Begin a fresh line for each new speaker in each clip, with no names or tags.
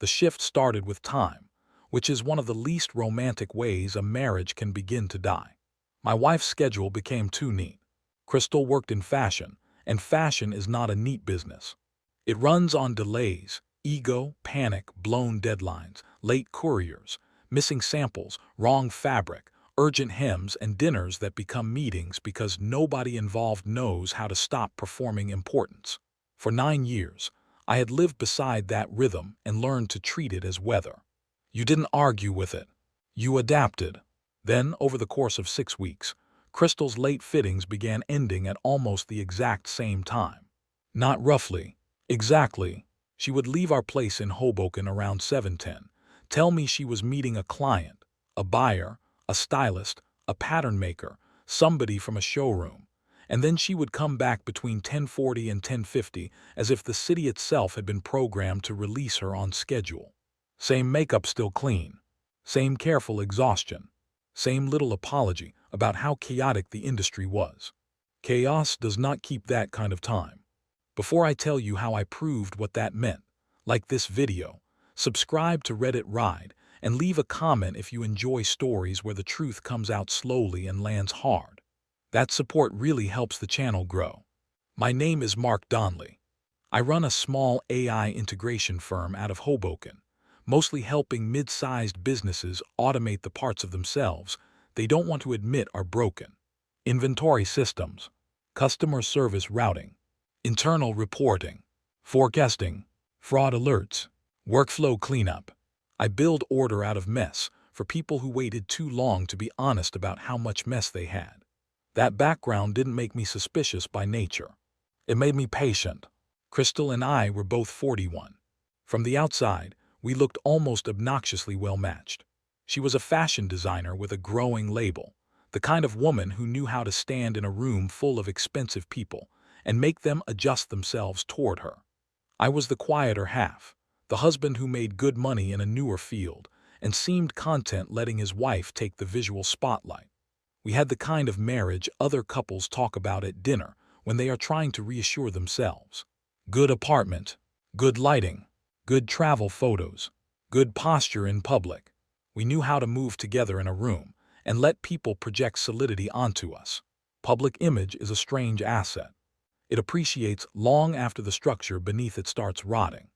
The shift started with time, which is one of the least romantic ways a marriage can begin to die. My wife's schedule became too neat. Crystal worked in fashion, and fashion is not a neat business. It runs on delays, ego, panic, blown deadlines, late couriers, missing samples, wrong fabric, urgent hems, and dinners that become meetings because nobody involved knows how to stop performing importance. For 9 years, I had lived beside that rhythm and learned to treat it as weather. You didn't argue with it. You adapted. Then, over the course of 6 weeks, Crystal's late fittings began ending at almost the exact same time. Not roughly, exactly. She would leave our place in Hoboken around 7:10, tell me she was meeting a client, a buyer, a stylist, a pattern maker, somebody from a showroom, and then she would come back between 10:40 and 10:50 as if the city itself had been programmed to release her on schedule. Same makeup still clean, same careful exhaustion, same little apology about how chaotic the industry was. Chaos does not keep that kind of time. Before I tell you how I proved what that meant, like this video, subscribe to Reddit Ride, and leave a comment if you enjoy stories where the truth comes out slowly and lands hard. That support really helps the channel grow. My name is Mark Donley. I run a small AI integration firm out of Hoboken, mostly helping mid-sized businesses automate the parts of themselves they don't want to admit are broken. Inventory systems, customer service routing, internal reporting, forecasting, fraud alerts, workflow cleanup. I build order out of mess for people who waited too long to be honest about how much mess they had. That background didn't make me suspicious by nature. It made me patient. Crystal and I were both 41. From the outside, we looked almost obnoxiously well matched. She was a fashion designer with a growing label, the kind of woman who knew how to stand in a room full of expensive people and make them adjust themselves toward her. I was the quieter half, the husband who made good money in a newer field and seemed content letting his wife take the visual spotlight. We had the kind of marriage other couples talk about at dinner when they are trying to reassure themselves. Good apartment, good lighting, good travel photos, good posture in public. We knew how to move together in a room and let people project solidity onto us. Public image is a strange asset. It appreciates long after the structure beneath it starts rotting.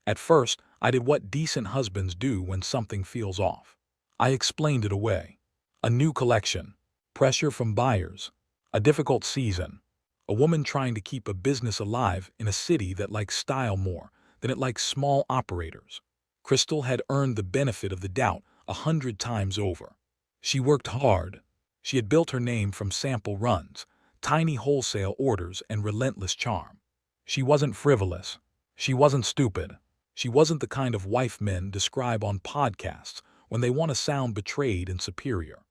At first, I did what decent husbands do when something feels off. I explained it away. A new collection, pressure from buyers, a difficult season, a woman trying to keep a business alive in a city that likes style more than it likes small operators. Crystal had earned the benefit of the doubt 100 times over. She worked hard. She had built her name from sample runs, tiny wholesale orders, and relentless charm. She wasn't frivolous. She wasn't stupid. She wasn't the kind of wife men describe on podcasts when they want to sound betrayed and superior.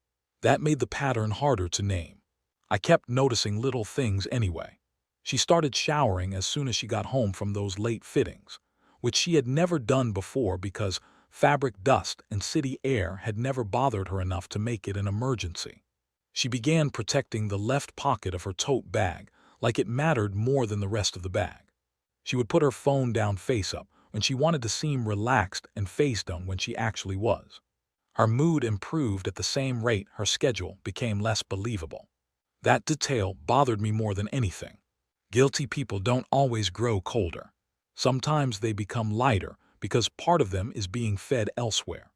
That made the pattern harder to name. I kept noticing little things anyway. She started showering as soon as she got home from those late fittings, which she had never done before because fabric dust and city air had never bothered her enough to make it an emergency. She began protecting the left pocket of her tote bag like it mattered more than the rest of the bag. She would put her phone down face up when she wanted to seem relaxed and face down when she actually was. Her mood improved at the same rate her schedule became less believable. That detail bothered me more than anything. Guilty people don't always grow colder. Sometimes they become lighter because part of them is being fed elsewhere.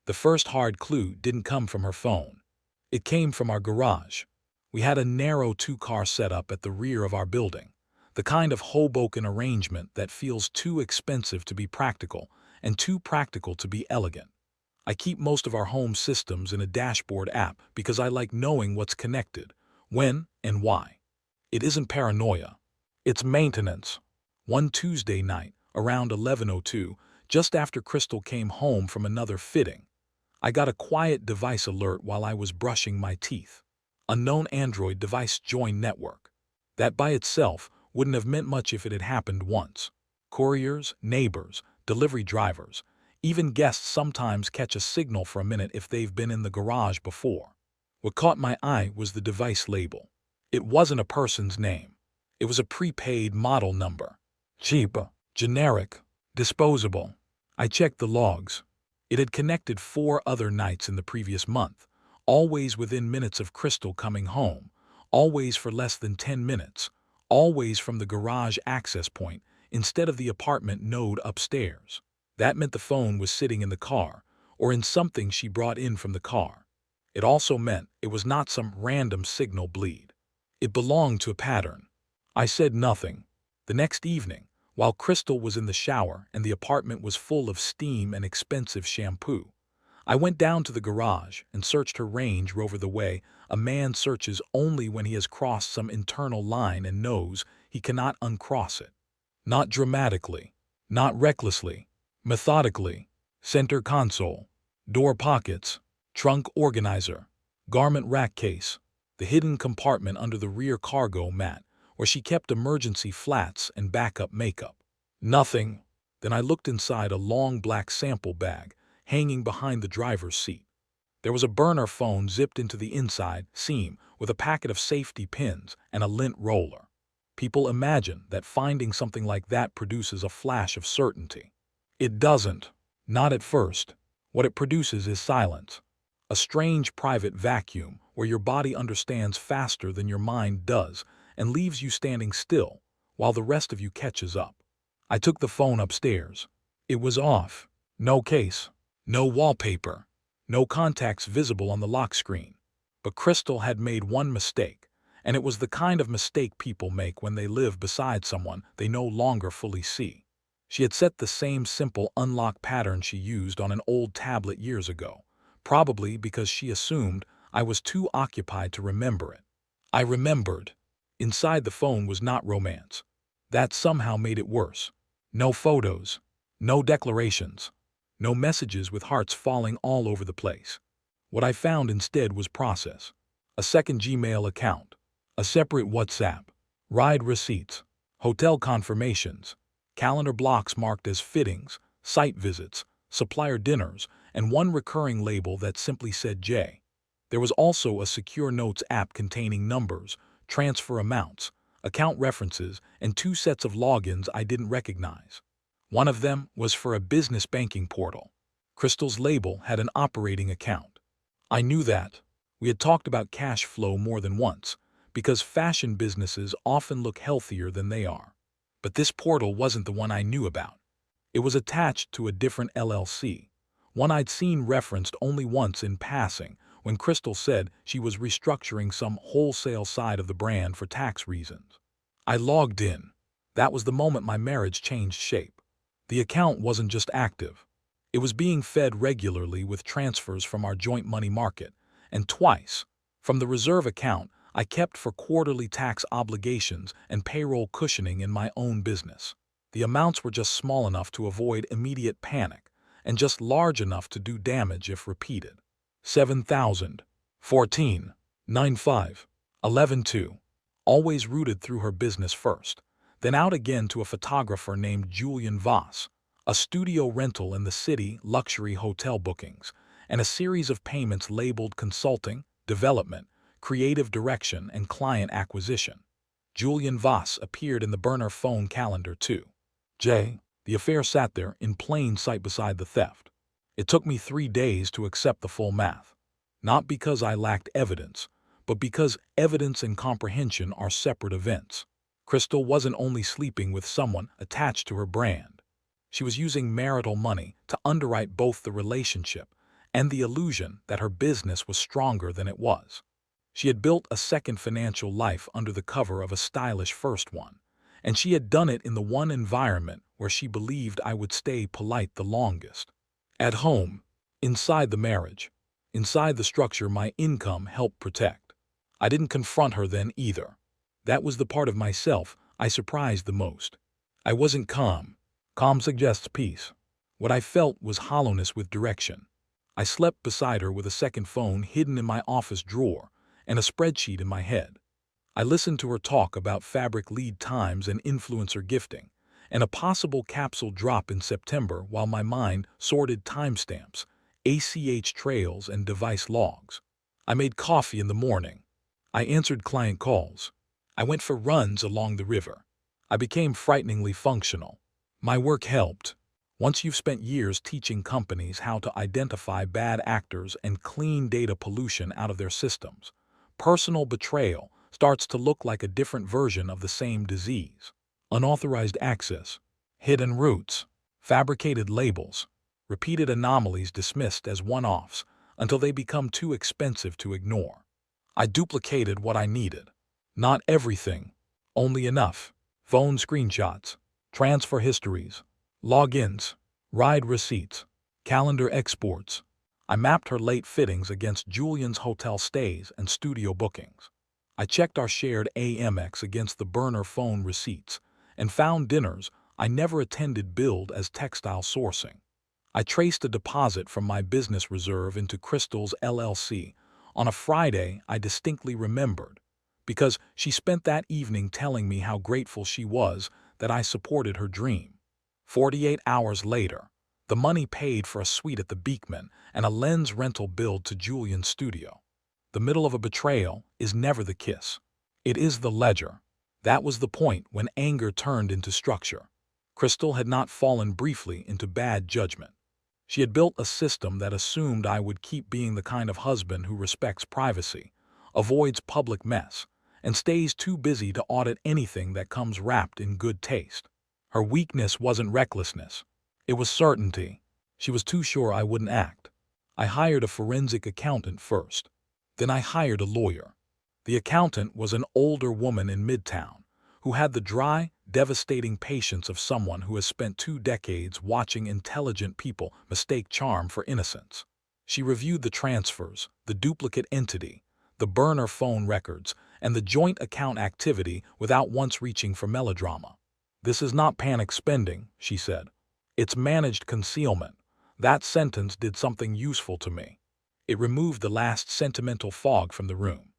The first hard clue didn't come from her phone. It came from our garage. We had a narrow 2-car setup at the rear of our building, the kind of Hoboken arrangement that feels too expensive to be practical and too practical to be elegant. I keep most of our home systems in a dashboard app because I like knowing what's connected, when, and why. It isn't paranoia. It's maintenance. One Tuesday night, around 11:02, just after Crystal came home from another fitting, I got a quiet device alert while I was brushing my teeth. Unknown Android device join network. That by itself wouldn't have meant much if it had happened once. Couriers, neighbors, delivery drivers, even guests sometimes catch a signal for a minute if they've been in the garage before. What caught my eye was the device label. It wasn't a person's name. It was a prepaid model number. Cheap, generic, disposable. I checked the logs. It had connected 4 other nights in the previous month, always within minutes of Crystal coming home, always for less than 10 minutes, always from the garage access point instead of the apartment node upstairs. That meant the phone was sitting in the car, or in something she brought in from the car. It also meant it was not some random signal bleed. It belonged to a pattern. I said nothing. The next evening, while Crystal was in the shower and the apartment was full of steam and expensive shampoo, I went down to the garage and searched her Range Rover the way a man searches only when he has crossed some internal line and knows he cannot uncross it. Not dramatically, not recklessly, methodically. Center console, door pockets, trunk organizer, garment rack case, the hidden compartment under the rear cargo mat where she kept emergency flats and backup makeup. Nothing. Then I looked inside a long black sample bag hanging behind the driver's seat. There was a burner phone zipped into the inside seam with a packet of safety pins and a lint roller. People imagine that finding something like that produces a flash of certainty. It doesn't. Not at first. What it produces is silence. A strange private vacuum where your body understands faster than your mind does and leaves you standing still while the rest of you catches up. I took the phone upstairs. It was off. No case. No wallpaper. No contacts visible on the lock screen. But Crystal had made one mistake, and it was the kind of mistake people make when they live beside someone they no longer fully see. She had set the same simple unlock pattern she used on an old tablet years ago, probably because she assumed I was too occupied to remember it. I remembered. Inside the phone was not romance. That somehow made it worse. No photos. No declarations. No messages with hearts falling all over the place. What I found instead was process. A second Gmail account. A separate WhatsApp. Ride receipts. Hotel confirmations. Calendar blocks marked as fittings, site visits, supplier dinners, and one recurring label that simply said J. There was also a secure notes app containing numbers, transfer amounts, account references, and 2 sets of logins I didn't recognize. One of them was for a business banking portal. Crystal's label had an operating account. I knew that. We had talked about cash flow more than once, because fashion businesses often look healthier than they are. But this portal wasn't the one I knew about. It was attached to a different LLC, one I'd seen referenced only once in passing when Crystal said she was restructuring some wholesale side of the brand for tax reasons. I logged in. That was the moment my marriage changed shape. The account wasn't just active. It was being fed regularly with transfers from our joint money market, and twice, from the reserve account I kept for quarterly tax obligations and payroll cushioning in my own business. The amounts were just small enough to avoid immediate panic, and just large enough to do damage if repeated. 7,000, 14, 95, 11,2, always routed through her business first, then out again to a photographer named Julian Voss, a studio rental in the city, luxury hotel bookings, and a series of payments labeled consulting, development, creative direction, and client acquisition. Julian Voss appeared in the burner phone calendar too. The affair sat there in plain sight beside the theft. It took me 3 days to accept the full math. Not because I lacked evidence, but because evidence and comprehension are separate events. Crystal wasn't only sleeping with someone attached to her brand. She was using marital money to underwrite both the relationship and the illusion that her business was stronger than it was. She had built a second financial life under the cover of a stylish first one, and she had done it in the one environment where she believed I would stay polite the longest. At home, inside the marriage, inside the structure my income helped protect. I didn't confront her then either. That was the part of myself I surprised the most. I wasn't calm. Calm suggests peace. What I felt was hollowness with direction. I slept beside her with a second phone hidden in my office drawer and a spreadsheet in my head. I listened to her talk about fabric lead times and influencer gifting, and a possible capsule drop in September while my mind sorted timestamps, ACH trails, and device logs. I made coffee in the morning. I answered client calls. I went for runs along the river. I became frighteningly functional. My work helped. Once you've spent years teaching companies how to identify bad actors and clean data pollution out of their systems, personal betrayal starts to look like a different version of the same disease. Unauthorized access, hidden routes, fabricated labels, repeated anomalies dismissed as one-offs until they become too expensive to ignore. I duplicated what I needed. Not everything, only enough. Phone screenshots, transfer histories, logins, ride receipts, calendar exports. I mapped her late fittings against Julian's hotel stays and studio bookings. I checked our shared AMX against the burner phone receipts and found dinners I never attended billed as textile sourcing. I traced a deposit from my business reserve into Crystal's LLC on a Friday I distinctly remembered, because she spent that evening telling me how grateful she was that I supported her dream. 48 hours later, the money paid for a suite at the Beekman and a lens rental billed to Julian's studio. The middle of a betrayal is never the kiss. It is the ledger. That was the point when anger turned into structure. Crystal had not fallen briefly into bad judgment. She had built a system that assumed I would keep being the kind of husband who respects privacy, avoids public mess, and stays too busy to audit anything that comes wrapped in good taste. Her weakness wasn't recklessness. It was certainty. She was too sure I wouldn't act. I hired a forensic accountant first. Then I hired a lawyer. The accountant was an older woman in Midtown who had the dry, devastating patience of someone who has spent 2 decades watching intelligent people mistake charm for innocence. She reviewed the transfers, the duplicate entity, the burner phone records, and the joint account activity without once reaching for melodrama. "This is not panic spending," she said. "It's managed concealment." That sentence did something useful to me. It removed the last sentimental fog from the room.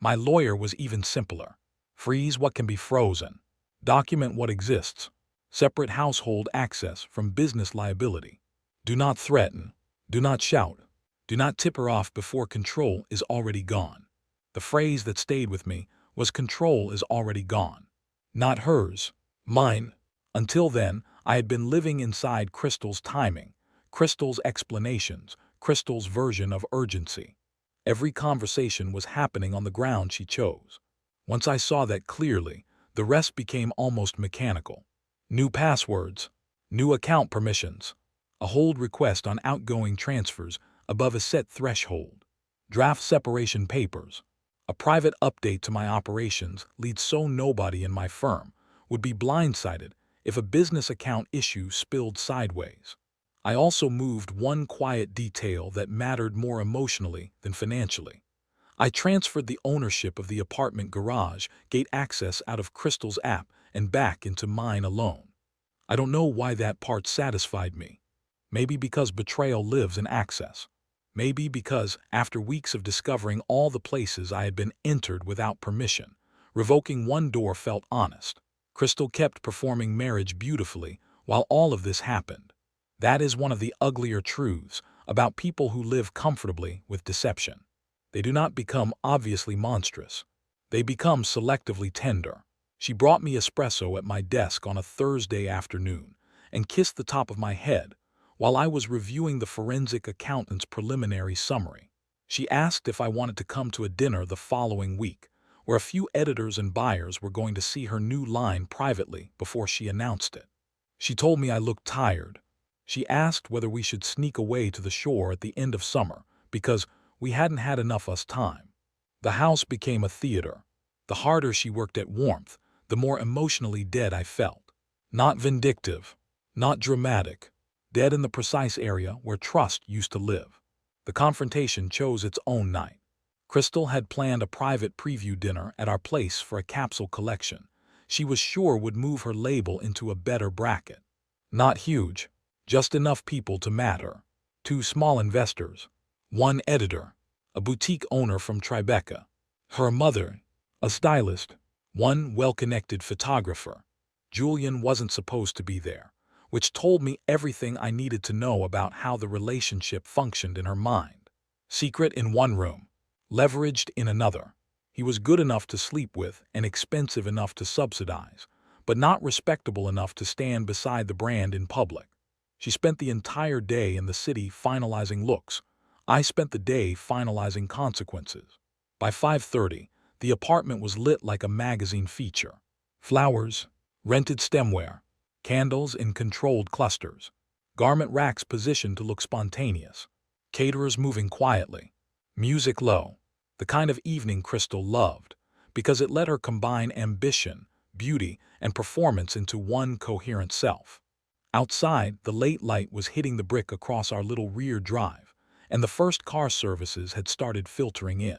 My lawyer was even simpler. Freeze what can be frozen. Document what exists. Separate household access from business liability. Do not threaten. Do not shout. Do not tip her off before control is already gone. The phrase that stayed with me was control is already gone. Not hers. Mine. Until then, I had been living inside Crystal's timing, Crystal's explanations, Crystal's version of urgency. Every conversation was happening on the ground she chose. Once I saw that clearly, the rest became almost mechanical. New passwords, new account permissions, a hold request on outgoing transfers above a set threshold, draft separation papers, a private update to my operations leads so nobody in my firm would be blindsided if a business account issue spilled sideways. I also moved one quiet detail that mattered more emotionally than financially. I transferred the ownership of the apartment garage gate access out of Crystal's app and back into mine alone. I don't know why that part satisfied me. Maybe because betrayal lives in access. Maybe because, after weeks of discovering all the places I had been entered without permission, revoking one door felt honest. Crystal kept performing marriage beautifully while all of this happened. That is one of the uglier truths about people who live comfortably with deception. They do not become obviously monstrous. They become selectively tender. She brought me espresso at my desk on a Thursday afternoon and kissed the top of my head while I was reviewing the forensic accountant's preliminary summary. She asked if I wanted to come to a dinner the following week, where a few editors and buyers were going to see her new line privately before she announced it. She told me I looked tired. She asked whether we should sneak away to the shore at the end of summer because we hadn't had enough us time. The house became a theater. The harder she worked at warmth, the more emotionally dead I felt. Not vindictive, not dramatic, dead in the precise area where trust used to live. The confrontation chose its own night. Crystal had planned a private preview dinner at our place for a capsule collection she was sure would move her label into a better bracket. Not huge, just enough people to matter. 2 small investors, 1 editor, a boutique owner from Tribeca, her mother, a stylist, 1 well-connected photographer. Julian wasn't supposed to be there, which told me everything I needed to know about how the relationship functioned in her mind. Secret in one room, leveraged in another. He was good enough to sleep with and expensive enough to subsidize, but not respectable enough to stand beside the brand in public. She spent the entire day in the city finalizing looks. I spent the day finalizing consequences. By 5:30, the apartment was lit like a magazine feature. Flowers, rented stemware, candles in controlled clusters, garment racks positioned to look spontaneous, caterers moving quietly, music low, the kind of evening Crystal loved, because it let her combine ambition, beauty, and performance into one coherent self. Outside, the late light was hitting the brick across our little rear drive, and the first car services had started filtering in.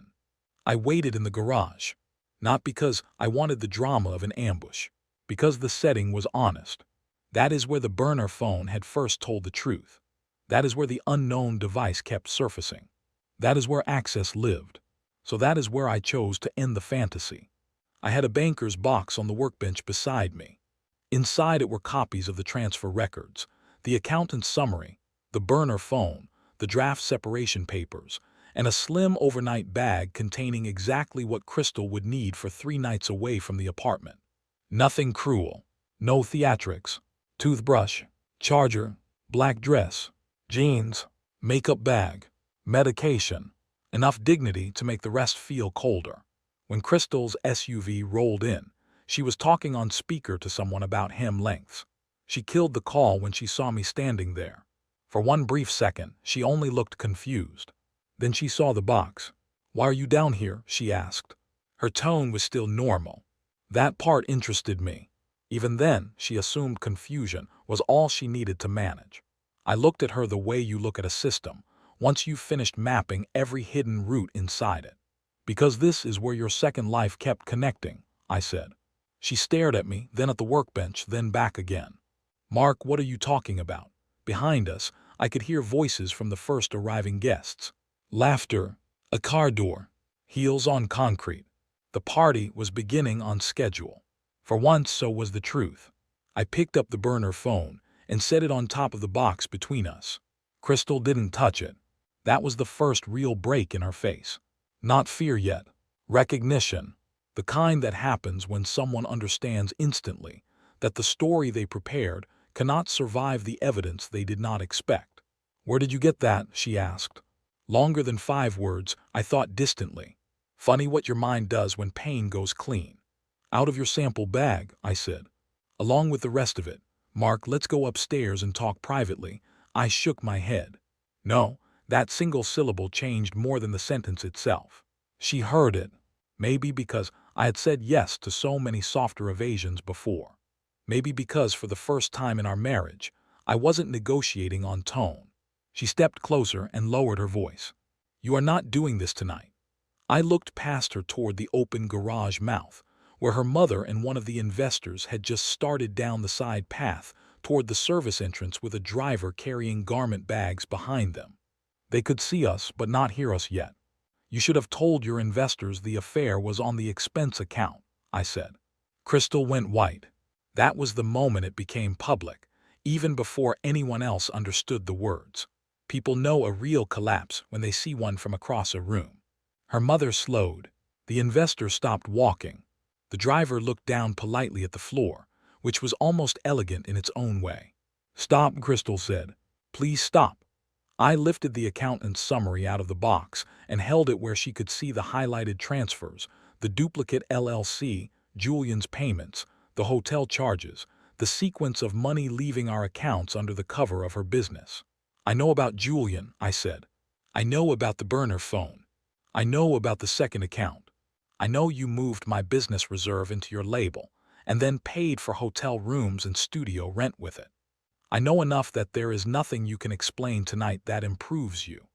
I waited in the garage, not because I wanted the drama of an ambush, because the setting was honest. That is where the burner phone had first told the truth. That is where the unknown device kept surfacing. That is where access lived. So that is where I chose to end the fantasy. I had a banker's box on the workbench beside me. Inside it were copies of the transfer records, the accountant's summary, the burner phone, the draft separation papers, and a slim overnight bag containing exactly what Crystal would need for 3 nights away from the apartment. Nothing cruel. No theatrics. Toothbrush, charger, black dress, jeans, makeup bag, medication. Enough dignity to make the rest feel colder. When Crystal's SUV rolled in, she was talking on speaker to someone about hem lengths. She killed the call when she saw me standing there. For one brief second, she only looked confused. Then she saw the box. "Why are you down here?" she asked. Her tone was still normal. That part interested me. Even then, she assumed confusion was all she needed to manage. I looked at her the way you look at a system, once you've finished mapping every hidden route inside it. "Because this is where your second life kept connecting," I said. She stared at me, then at the workbench, then back again. "Mark, what are you talking about?" Behind us, I could hear voices from the first arriving guests. Laughter, a car door, heels on concrete. The party was beginning on schedule. For once, so was the truth. I picked up the burner phone and set it on top of the box between us. Crystal didn't touch it. That was the first real break in her face. Not fear yet. Recognition. The kind that happens when someone understands instantly that the story they prepared cannot survive the evidence they did not expect. "Where did you get that?" she asked. Longer than 5 words, I thought distantly. Funny what your mind does when pain goes clean. "Out of your sample bag," I said. "Along with the rest of it. Mark, let's go upstairs and talk privately." I shook my head. No, that single syllable changed more than the sentence itself. She heard it. Maybe because I had said yes to so many softer evasions before. Maybe because for the first time in our marriage, I wasn't negotiating on tone. She stepped closer and lowered her voice. "You are not doing this tonight." I looked past her toward the open garage mouth, where her mother and one of the investors had just started down the side path toward the service entrance with a driver carrying garment bags behind them. They could see us but not hear us yet. "You should have told your investors the affair was on the expense account," I said. Crystal went white. That was the moment it became public, even before anyone else understood the words. People know a real collapse when they see one from across a room. Her mother slowed. The investor stopped walking. The driver looked down politely at the floor, which was almost elegant in its own way. "Stop," Crystal said. "Please stop." I lifted the accountant's summary out of the box and held it where she could see the highlighted transfers, the duplicate LLC, Julian's payments, the hotel charges, the sequence of money leaving our accounts under the cover of her business. "I know about Julian," I said. "I know about the burner phone. I know about the second account. I know you moved my business reserve into your label and then paid for hotel rooms and studio rent with it. I know enough that there is nothing you can explain tonight that improves you."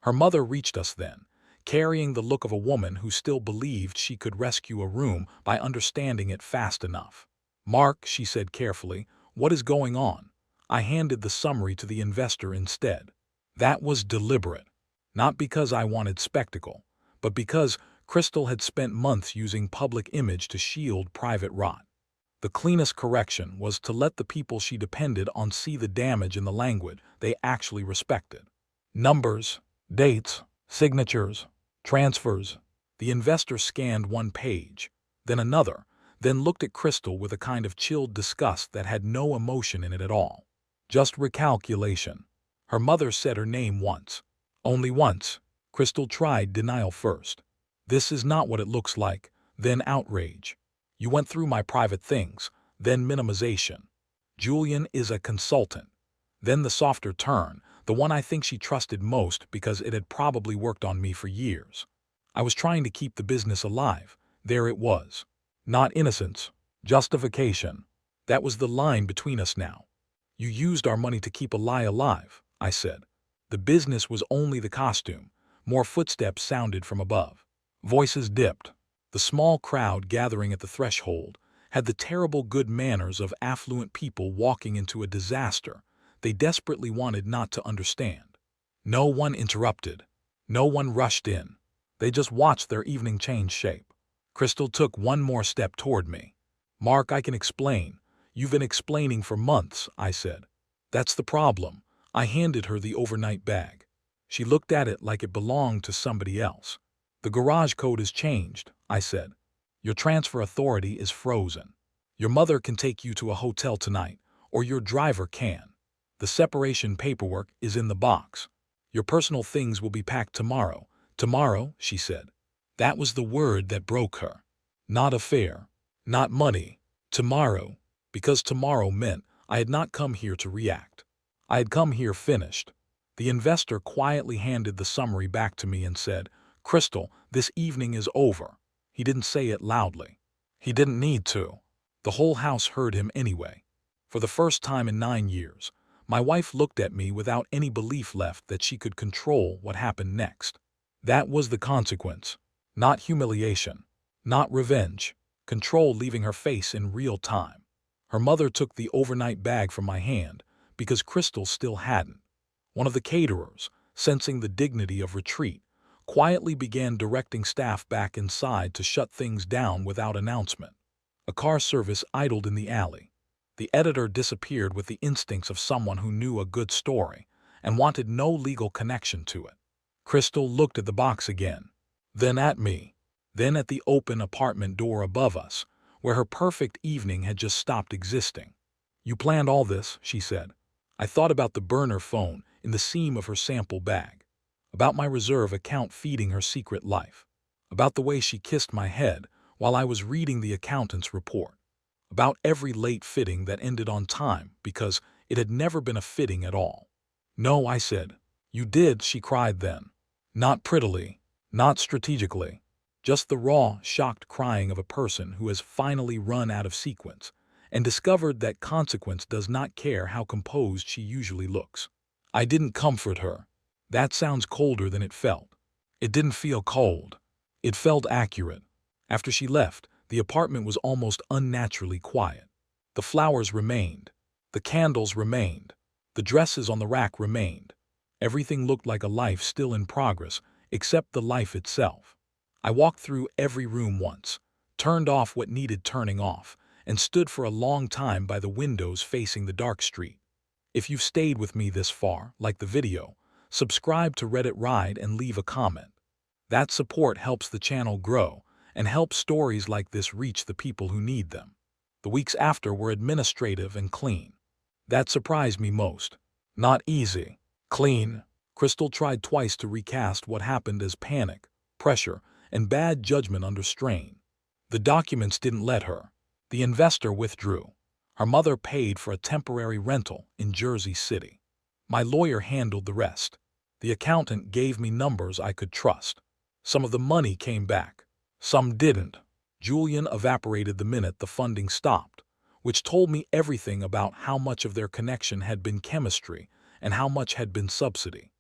Her mother reached us then, carrying the look of a woman who still believed she could rescue a room by understanding it fast enough. "Mark," she said carefully, "what is going on?" I handed the summary to the investor instead. That was deliberate. Not because I wanted spectacle, but because Crystal had spent months using public image to shield private rot. The cleanest correction was to let the people she depended on see the damage in the language they actually respected. Numbers, dates, signatures, transfers. The investor scanned one page, then another, then looked at Crystal with a kind of chilled disgust that had no emotion in it at all. Just recalculation. Her mother said her name once. Only once. Crystal tried denial first. This is not what it looks like, then outrage. You went through my private things, then minimization. Julian is a consultant. Then the softer turn, the one I think she trusted most because it had probably worked on me for years. I was trying to keep the business alive. There it was. Not innocence. Justification. That was the line between us now. You used our money to keep a lie alive, I said. The business was only the costume. More footsteps sounded from above. Voices dipped. The small crowd gathering at the threshold had the terrible good manners of affluent people walking into a disaster they desperately wanted not to understand. No one interrupted. No one rushed in. They just watched their evening change shape. Crystal took one more step toward me. Mark, I can explain. You've been explaining for months, I said. That's the problem. I handed her the overnight bag. She looked at it like it belonged to somebody else. The garage code has changed, I said. Your transfer authority is frozen. Your mother can take you to a hotel tonight, or your driver can. The separation paperwork is in the box. Your personal things will be packed tomorrow. Tomorrow, she said. That was the word that broke her. Not affair. Not money. Tomorrow. Because tomorrow meant I had not come here to react. I had come here finished. The investor quietly handed the summary back to me and said, Crystal, this evening is over. He didn't say it loudly. He didn't need to. The whole house heard him anyway. For the first time in 9 years, my wife looked at me without any belief left that she could control what happened next. That was the consequence. Not humiliation. Not revenge. Control leaving her face in real time. Her mother took the overnight bag from my hand because Crystal still hadn't. One of the caterers, sensing the dignity of retreat, quietly began directing staff back inside to shut things down without announcement. A car service idled in the alley. The editor disappeared with the instincts of someone who knew a good story and wanted no legal connection to it. Crystal looked at the box again, then at me, then at the open apartment door above us, where her perfect evening had just stopped existing. You planned all this, she said. I thought about the burner phone in the seam of her sample bag, about my reserve account feeding her secret life, about the way she kissed my head while I was reading the accountant's report, about every late fitting that ended on time because it had never been a fitting at all. No, I said. You did, she cried then. Not prettily, not strategically, just the raw, shocked crying of a person who has finally run out of sequence and discovered that consequence does not care how composed she usually looks. I didn't comfort her. That sounds colder than it felt. It didn't feel cold. It felt accurate. After she left, the apartment was almost unnaturally quiet. The flowers remained. The candles remained. The dresses on the rack remained. Everything looked like a life still in progress, except the life itself. I walked through every room once, turned off what needed turning off, and stood for a long time by the windows facing the dark street. If you've stayed with me this far, like the video, subscribe to Reddit Ride and leave a comment. That support helps the channel grow and helps stories like this reach the people who need them. The weeks after were administrative and clean. That surprised me most. Not easy. Clean. Crystal tried twice to recast what happened as panic, pressure, and bad judgment under strain. The documents didn't let her. The investor withdrew. Her mother paid for a temporary rental in Jersey City. My lawyer handled the rest. The accountant gave me numbers I could trust. Some of the money came back. Some didn't. Julian evaporated the minute the funding stopped, which told me everything about how much of their connection had been chemistry and how much had been subsidy.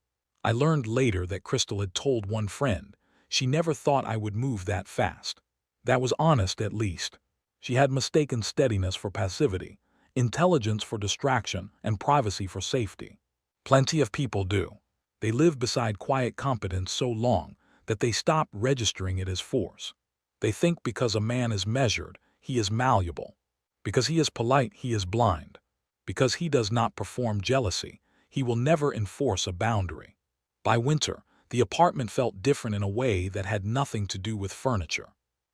I learned later that Crystal had told one friend she never thought I would move that fast. That was honest, at least. She had mistaken steadiness for passivity, intelligence for distraction, and privacy for safety. Plenty of people do. They live beside quiet competence so long that they stop registering it as force. They think because a man is measured, he is malleable. Because he is polite, he is blind. Because he does not perform jealousy, he will never enforce a boundary. By winter, the apartment felt different in a way that had nothing to do with furniture.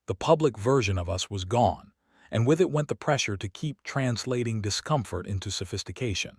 The public version of us was gone, and with it went the pressure to keep translating discomfort into sophistication.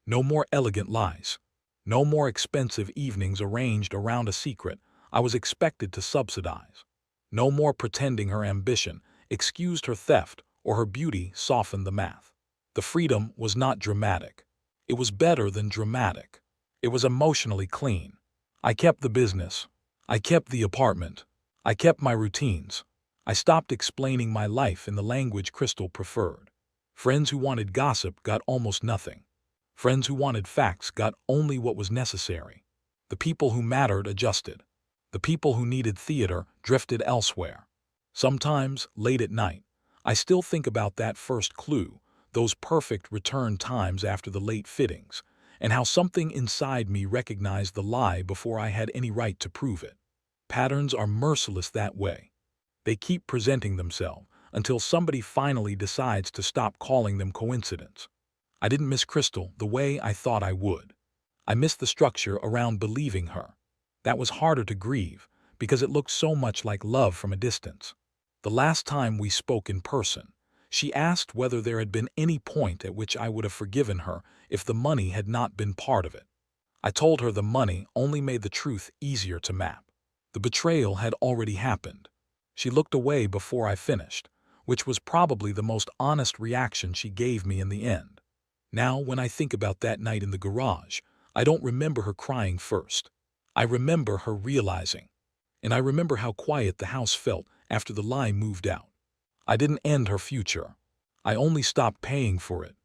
No more elegant lies. No more expensive evenings arranged around a secret I was expected to subsidize. No more pretending her ambition excused her theft or her beauty softened the math. The freedom was not dramatic. It was better than dramatic. It was emotionally clean. I kept the business. I kept the apartment. I kept my routines. I stopped explaining my life in the language Crystal preferred. Friends who wanted gossip got almost nothing. Friends who wanted facts got only what was necessary. The people who mattered adjusted. The people who needed theater drifted elsewhere. Sometimes, late at night, I still think about that first clue, those perfect return times after the late fittings, and how something inside me recognized the lie before I had any right to prove it. Patterns are merciless that way. They keep presenting themselves until somebody finally decides to stop calling them coincidence. I didn't miss Crystal the way I thought I would. I missed the structure around believing her. That was harder to grieve because it looked so much like love from a distance. The last time we spoke in person, she asked whether there had been any point at which I would have forgiven her if the money had not been part of it. I told her the money only made the truth easier to map. The betrayal had already happened. She looked away before I finished, which was probably the most honest reaction she gave me in the end. Now, when I think about that night in the garage, I don't remember her crying first. I remember her realizing. And I remember how quiet the house felt after the lie moved out. I didn't end her future. I only stopped paying for it.